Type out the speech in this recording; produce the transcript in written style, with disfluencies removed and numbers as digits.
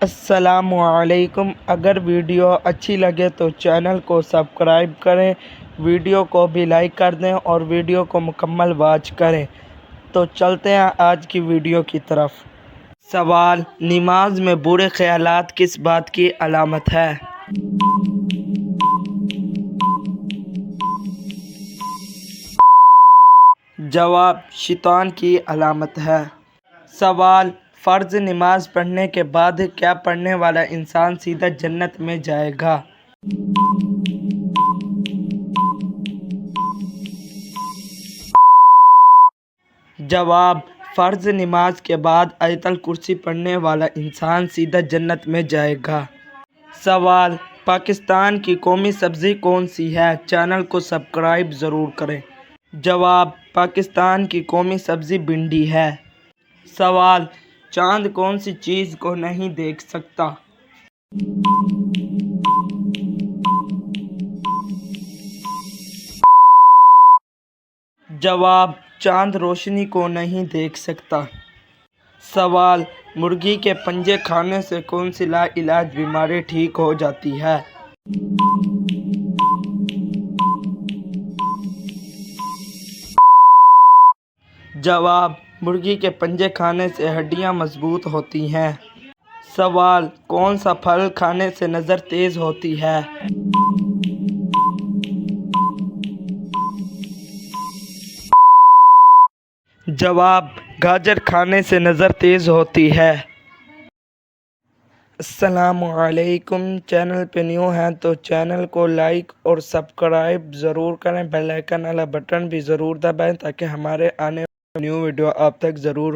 السلام علیکم۔ اگر ویڈیو اچھی لگے تو چینل کو سبسکرائب کریں، ویڈیو کو بھی لائک کر دیں اور ویڈیو کو مکمل واچ کریں۔ تو چلتے ہیں آج کی ویڈیو کی طرف۔ سوال: نماز میں برے خیالات کس بات کی علامت ہے؟ جواب: شیطان کی علامت ہے۔ سوال: فرض نماز پڑھنے کے بعد کیا پڑھنے والا انسان سیدھا جنت میں جائے گا؟ جواب: فرض نماز کے بعد آیت الکرسی پڑھنے والا انسان سیدھا جنت میں جائے گا۔ سوال: پاکستان کی قومی سبزی کون سی ہے؟ چینل کو سبسکرائب ضرور کریں۔ جواب: پاکستان کی قومی سبزی بھنڈی ہے۔ سوال: چاند کون سی چیز کو نہیں دیکھ سکتا؟ جواب: چاند روشنی کو نہیں دیکھ سکتا۔ سوال: مرغی کے پنجے کھانے سے کون سی لاعلاج بیماری ٹھیک ہو جاتی ہے؟ جواب: مرغی کے پنجے کھانے سے ہڈیاں مضبوط ہوتی ہیں۔ سوال: کون سا پھل کھانے سے نظر تیز ہوتی ہے؟ جواب: گاجر کھانے سے نظر تیز ہوتی ہے۔ السلام علیکم۔ چینل پہ نیو ہیں تو چینل کو لائک اور سبسکرائب ضرور کریں، بیل آئیکن والا بٹن بھی ضرور دبائیں تاکہ ہمارے آنے والی نیو ویڈیو آپ تک ضرور